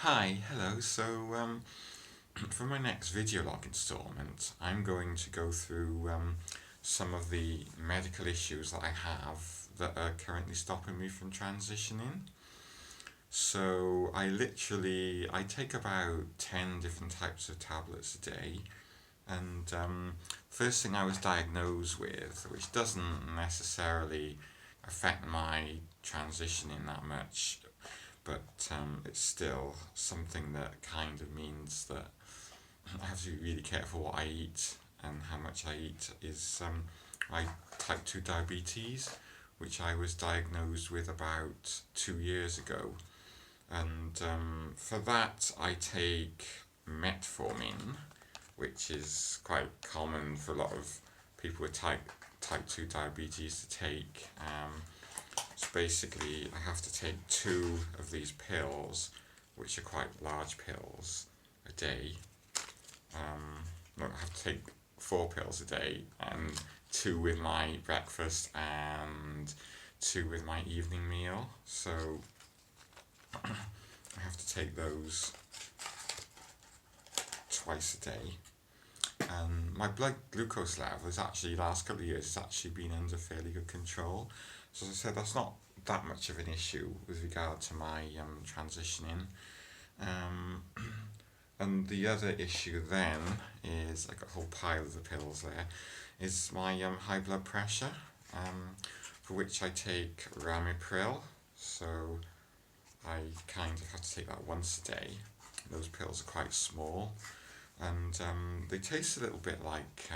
Hi, hello. For my next video log installment, I'm going to go through some of the medical issues that I have that are currently stopping me from transitioning. I take about 10 different types of tablets a day, and first thing I was diagnosed with, which doesn't necessarily affect my transitioning that much, but it's still something that kind of means that I have to be really careful what I eat and how much I eat is my type 2 diabetes, which I was diagnosed with about 2 years ago. And for that, I take metformin, which is quite common for a lot of people with type 2 diabetes to take. So basically, I have to take two of these pills, which are quite large pills, a day. No, I have to take four pills a day, and two with my breakfast and two with my evening meal. So I have to take those twice a day. And my blood glucose level is actually, last couple of years, it's actually been under fairly good control. So as I said, that's not that much of an issue with regard to my transitioning. Um, and the other issue then is, I got a whole pile of the pills there, is my high blood pressure, for which I take ramipril. So I kind of have to take that once a day. Those pills are quite small, and they taste a little bit like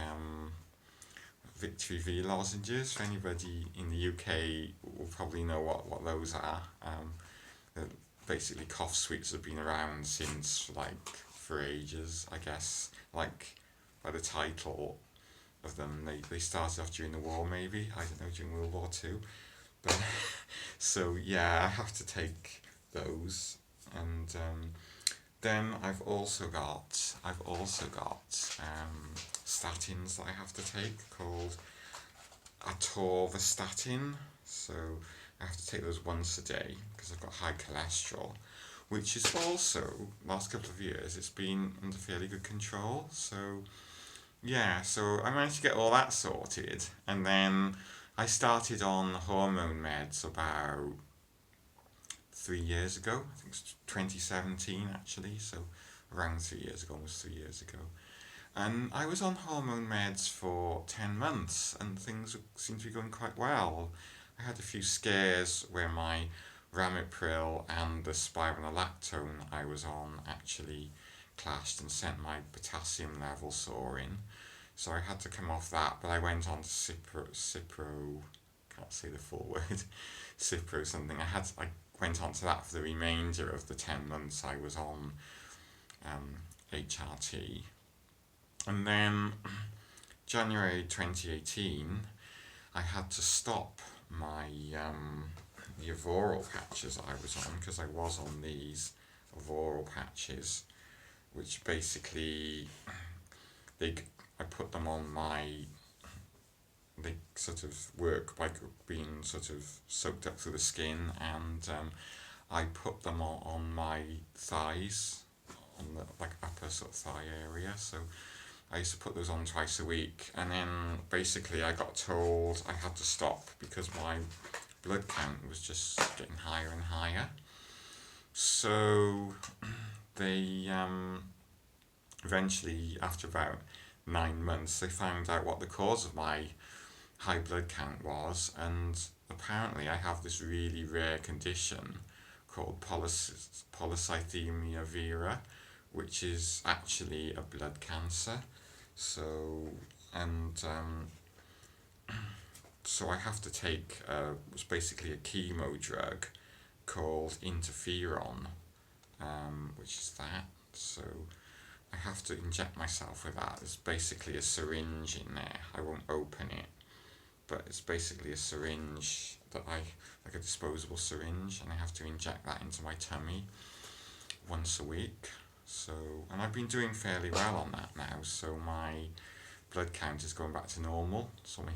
Victory V lozenges. For anybody in the UK will probably know what those are. They're basically cough sweets that have been around since for ages, I guess. Like by the title of them, they started off during the war, maybe, I don't know, during World War Two. But so yeah, I have to take those, and then I've also got statins that I have to take called atorvastatin. So I have to take those once a day because I've got high cholesterol, which is also, last couple of years, it's been under fairly good control. So yeah, so I managed to get all that sorted, and then I started on hormone meds about 3 years ago. I think it's 2017 actually, so around 3 years ago, almost 3 years ago. And I was on hormone meds for 10 months, and things seemed to be going quite well. I had a few scares where my ramipril and the spironolactone I was on actually clashed and sent my potassium level soaring. So I had to come off that, but I went on to Cipro, can't say the full word, Cipro something. I went on to that for the remainder of the 10 months I was on HRT. And then January 2018, I had to stop my the Avoral patches I was on, because I was on these Avoral patches, which basically they I put them on they sort of work by being sort of soaked up through the skin, and I put them on my thighs, on the upper sort of thigh area. So I used to put those on twice a week, and then basically I got told I had to stop because my blood count was just getting higher and higher. So they eventually, after about 9 months, they found out what the cause of my high blood count was, and apparently I have this really rare condition called polycythemia vera, which is actually a blood cancer. So, and so I have to take it's basically a chemo drug called interferon, which is that. So I have to inject myself with that. It's basically a syringe in there. I won't open it, but it's basically a syringe like a disposable syringe, and I have to inject that into my tummy once a week. So, and I've been doing fairly well on that now, so my blood count is going back to normal. So my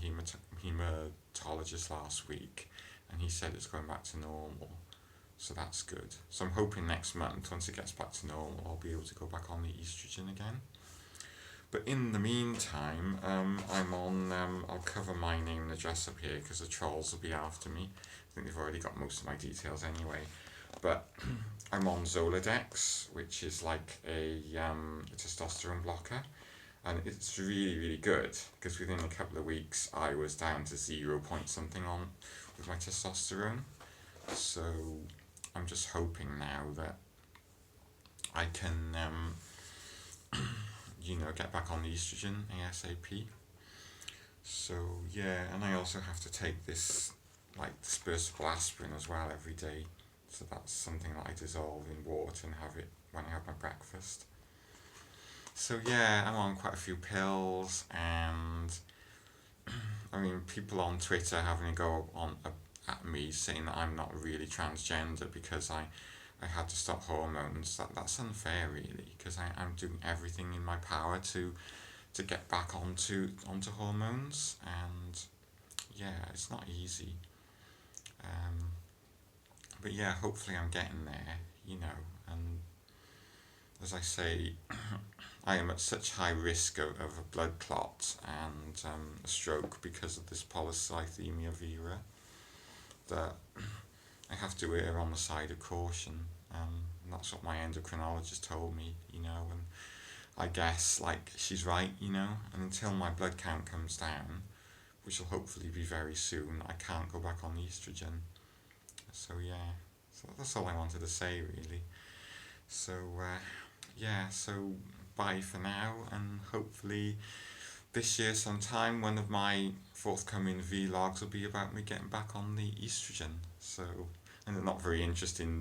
hematologist last week, and he said it's going back to normal. So that's good. So I'm hoping next month, once it gets back to normal, I'll be able to go back on the estrogen again. But in the meantime, I'm on, I'll cover my name and address up here because the trolls will be after me. I think they've already got most of my details anyway. But I'm on Zoladex, which is like a testosterone blocker. And it's really, really good because within a couple of weeks I was down to 0 point something on with my testosterone. So I'm just hoping now that I can, get back on the estrogen ASAP. So yeah, and I also have to take this like dispersible aspirin as well every day. So that's something that I dissolve in water and have it when I have my breakfast. So yeah, I'm on quite a few pills, and I mean, people on Twitter having a go on at me saying that I'm not really transgender because I had to stop hormones. That's unfair, really, because I'm doing everything in my power to get back onto hormones, and yeah, it's not easy. Um, but yeah, hopefully I'm getting there, and as I say, I am at such high risk of a blood clot and a stroke because of this polycythemia vera that I have to err on the side of caution. And that's what my endocrinologist told me, and I guess like she's right, and until my blood count comes down, which will hopefully be very soon, I can't go back on the estrogen. So yeah, so that's all I wanted to say really. So yeah, so bye for now, and hopefully this year sometime one of my forthcoming vlogs will be about me getting back on the estrogen. So, and they're not very interesting